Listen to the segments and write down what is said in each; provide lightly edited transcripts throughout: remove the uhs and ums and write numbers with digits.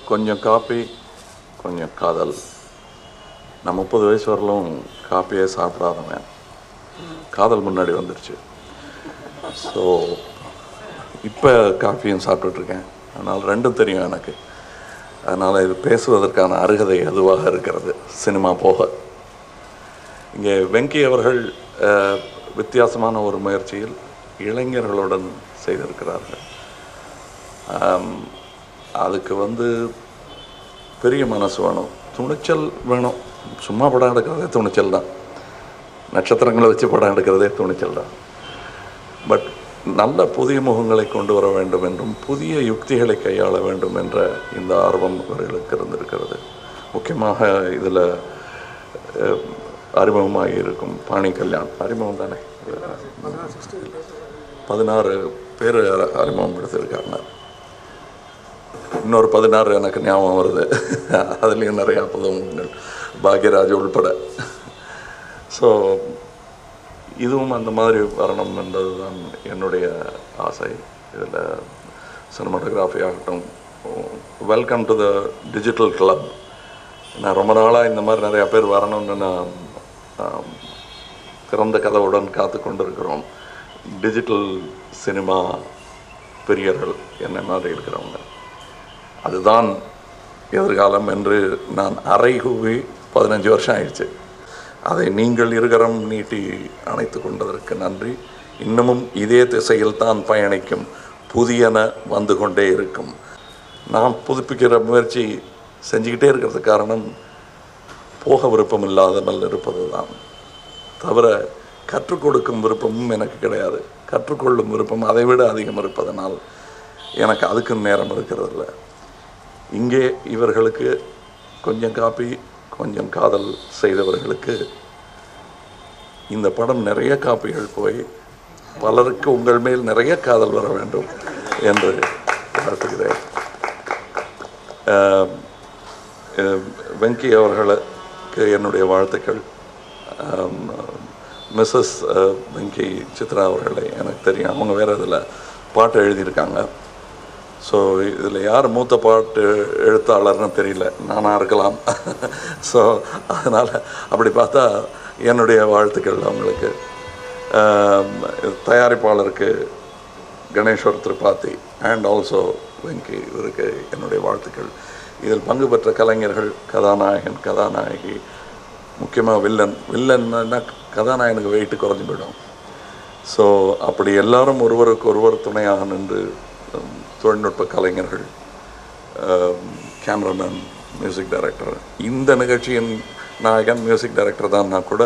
கொஞ்சம் காப்பி கொஞ்சம் காதல். நான் 30 வயசு வரலும் காப்பியே சாப்பிடாதவன். காதல் முன்னாடி வந்துடுச்சு. ஸோ இப்போ காஃபியும் சாப்பிட்டுட்ருக்கேன். அதனால் ரெண்டும் தெரியும் எனக்கு. அதனால் இது பேசுவதற்கான அருகதை எதுவாக இருக்கிறது சினிமா போக. இங்கே வெங்கி அவர்கள் வித்தியாசமான ஒரு முயற்சியில் இளைஞர்களுடன் செய்திருக்கிறார்கள். அதுக்கு பெரிய மனசு வேணும், துணிச்சல் வேணும். சும்மா படம் எடுக்கிறதே துணிச்சல் தான், நட்சத்திரங்களை வச்சு படம் எடுக்கிறதே துணிச்சல் தான். பட் நல்ல புதிய முகங்களை கொண்டு வர வேண்டும் என்றும் புதிய யுக்திகளை கையாள வேண்டும் என்ற இந்த ஆர்வம் அவர்களுக்கு இருந்திருக்கிறது. முக்கியமாக இதில் அறிமுகமாக இருக்கும் பாணி கல்யாண், அறிமுகம் தானே, 16 பேர் அறிமுகம் எடுத்திருக்காங்க. இன்னொரு 16 எனக்கு ஞாபகம் வருது. அதுலேயும் நிறையா புதுமுகங்கள், பாக்யராஜ் உள்பட. ஸோ இதுவும் அந்த மாதிரி வரணும் என்பது தான் என்னுடைய ஆசை. இதில் சினிமாட்டோகிராஃபி ஆகட்டும். Welcome to the digital club. நான் ரொம்ப நாளாக இந்த மாதிரி நிறையா பேர் வரணும்னு நான் திறந்த கதவுடன் காத்து கொண்டிருக்கிறோம். டிஜிட்டல் சினிமா பிரியர்கள் என்ன மாதிரி இருக்கிறவங்க, அதுதான் எதிர்காலம் என்று நான் அறைகூவி 15 வருஷம் ஆயிடுச்சு. அதை நீங்கள் இருகரம் நீட்டி அணைத்து கொண்டதற்கு நன்றி. இன்னமும் இதே திசையில் தான் பயணிக்கும், புதியன வந்து கொண்டே இருக்கும். நான் புதுப்பிக்கிற முயற்சி செஞ்சுக்கிட்டே இருக்கிறதுக்கு காரணம் போக விருப்பம் இல்லாமல் இருப்பது தான். தவிர கற்றுக் கொடுக்கும் விருப்பமும் எனக்கு கிடையாது. கற்றுக்கொள்ளும் விருப்பம் அதை விட அதிகம் இருப்பதனால் எனக்கு அதுக்கு நேரம் இருக்கிறதில்ல. இங்கே இவர்களுக்கு கொஞ்சம் காப்பி கொஞ்சம் காதல் செய்தவர்களுக்கு இந்த படம் நிறைய காப்பிகள் போய் பலருக்கு உங்கள் மேல் நிறைய காதல் வர வேண்டும் என்று வாழ்த்துகிறேன். வெங்கி அவர்களுக்கு என்னுடைய வாழ்த்துக்கள். மிஸ்ஸஸ் வெங்கி சித்ரா அவர்களை எனக்கு தெரியும், அவங்க வேறு இதில் பாட்டு எழுதியிருக்காங்க. ஸோ இதில் யார் மூத்த பாட்டு எழுத்தாளர்னு தெரியல, நானாக இருக்கலாம். ஸோ அதனால் அப்படி பார்த்தா என்னுடைய வாழ்த்துக்கள் அவங்களுக்கு. தயாரிப்பாளருக்கு கணேஸ்வர் திரிபாதி அண்ட் ஆல்சோ வெங்கி, இவருக்கு என்னுடைய வாழ்த்துக்கள். இதில் பங்கு பெற்ற கலைஞர்கள், கதாநாயகன், கதாநாயகி, முக்கியமாக வில்லன்னா கதாநாயகனுக்கு வெயிட்டு குறைஞ்சி போயிடும். ஸோ அப்படி எல்லாரும் ஒருவருக்கு ஒருவர் துணையாக நின்று, தொழில்நுட்ப கலைஞர்கள், கேமராமேன், மியூசிக் டைரக்டர், இந்த நிகழ்ச்சியின் நாயகன் மியூசிக் டைரக்டர் தான்னா கூட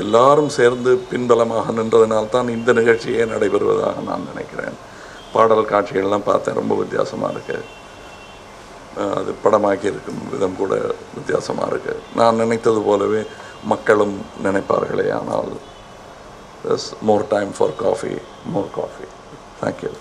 எல்லாரும் சேர்ந்து பின்பலமாக நின்றதுனால்தான் இந்த நிகழ்ச்சியே நடைபெறுவதாக நான் நினைக்கிறேன். பாடல் காட்சிகள்லாம் பார்த்தேன், ரொம்ப வித்தியாசமாக இருக்குது. அது படமாக்கி இருக்கும் விதம் கூட வித்தியாசமாக இருக்குது. நான் நினைத்தது போலவே மக்களும் நினைப்பார்களே. ஆனால் more time for coffee, more coffee. Thank you.